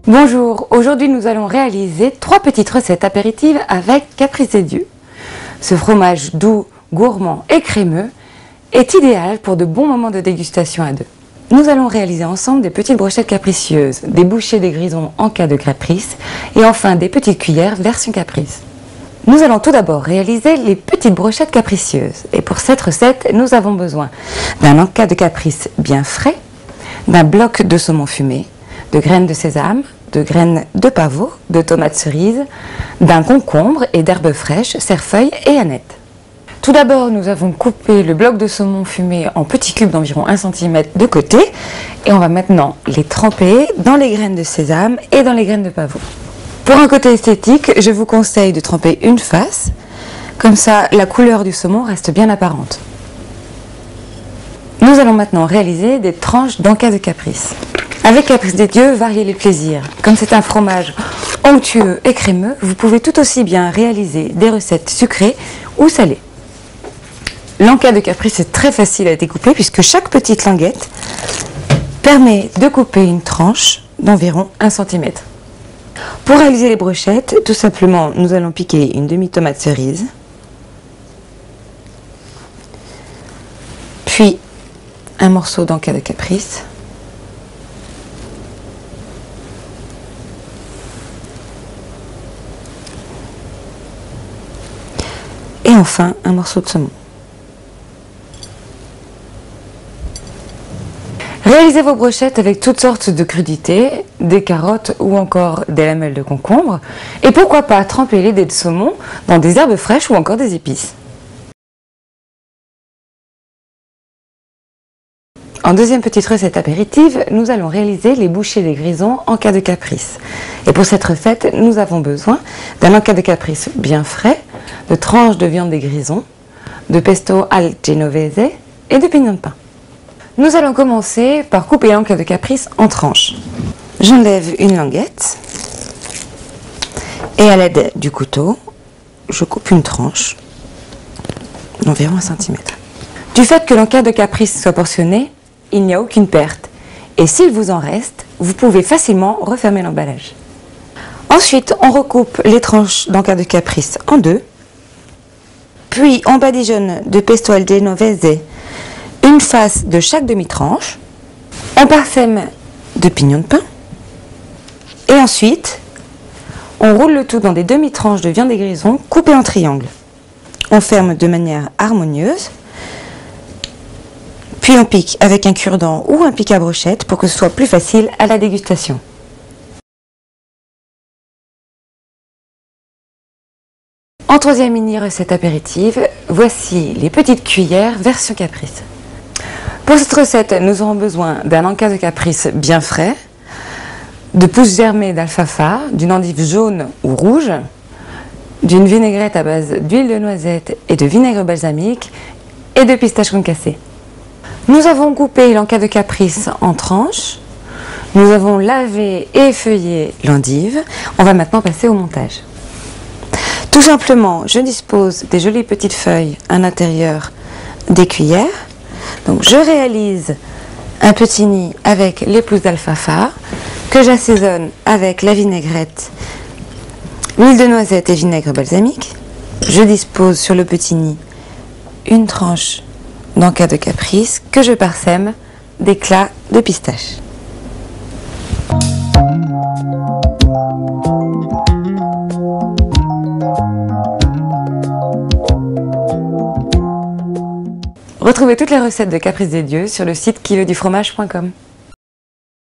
Bonjour, aujourd'hui nous allons réaliser 3 petites recettes apéritives avec Caprice des Dieux. Ce fromage doux, gourmand et crémeux est idéal pour de bons moments de dégustation à deux. Nous allons réaliser ensemble des petites brochettes capricieuses, des bouchées des grisons en cas de caprice et enfin des petites cuillères version caprice. Nous allons tout d'abord réaliser les petites brochettes capricieuses et pour cette recette nous avons besoin d'un encas de caprice bien frais, d'un bloc de saumon fumé, de graines de sésame, de graines de pavot, de tomates cerises, d'un concombre et d'herbes fraîches, cerfeuil et aneth. Tout d'abord, nous avons coupé le bloc de saumon fumé en petits cubes d'environ 1 cm de côté et on va maintenant les tremper dans les graines de sésame et dans les graines de pavot. Pour un côté esthétique, je vous conseille de tremper une face, comme ça la couleur du saumon reste bien apparente. Nous allons maintenant réaliser des tranches d'encas de caprice. Avec Caprice des Dieux, variez les plaisirs. Comme c'est un fromage onctueux et crémeux, vous pouvez tout aussi bien réaliser des recettes sucrées ou salées. L'encas de caprice est très facile à découper puisque chaque petite languette permet de couper une tranche d'environ 1 cm. Pour réaliser les brochettes, tout simplement, nous allons piquer une demi-tomate cerise, puis un morceau d'encas de caprice, et enfin un morceau de saumon. Réalisez vos brochettes avec toutes sortes de crudités, des carottes ou encore des lamelles de concombre. Et pourquoi pas tremper les dés de saumon dans des herbes fraîches ou encore des épices. En deuxième petite recette apéritive, nous allons réaliser les bouchées des grisons en cas de caprice. Et pour cette recette, nous avons besoin d'un encas de caprice bien frais, de tranches de viande des grisons, de pesto al genovese et de pignons de pain. Nous allons commencer par couper l'encas de caprice en tranches. J'enlève une languette et à l'aide du couteau, je coupe une tranche d'environ 1 cm. Du fait que l'encas de caprice soit portionné, il n'y a aucune perte. Et s'il vous en reste, vous pouvez facilement refermer l'emballage. Ensuite, on recoupe les tranches d'encas de caprice en deux. Puis, on badigeonne de pesto al genovese une face de chaque demi-tranche. On parsème de pignons de pain. Et ensuite, on roule le tout dans des demi-tranches de viande des grisons coupées en triangles. On ferme de manière harmonieuse. Puis on pique avec un cure-dent ou un pic à brochette pour que ce soit plus facile à la dégustation. En troisième mini recette apéritive, voici les petites cuillères version caprice. Pour cette recette, nous aurons besoin d'un encas de caprice bien frais, de pousses germées d'alfalfa, d'une endive jaune ou rouge, d'une vinaigrette à base d'huile de noisette et de vinaigre balsamique et de pistaches concassées. Nous avons coupé l'encas de caprice en tranches, nous avons lavé et effeuillé l'endive. On va maintenant passer au montage. Tout simplement, je dispose des jolies petites feuilles à l'intérieur des cuillères. Donc je réalise un petit nid avec les pousses d'alfalfa que j'assaisonne avec la vinaigrette, l'huile de noisette et vinaigre balsamique. Je dispose sur le petit nid une tranche d'encas de caprice que je parsème d'éclats de pistache. Retrouvez toutes les recettes de Caprice des Dieux sur le site kivodufromage.com.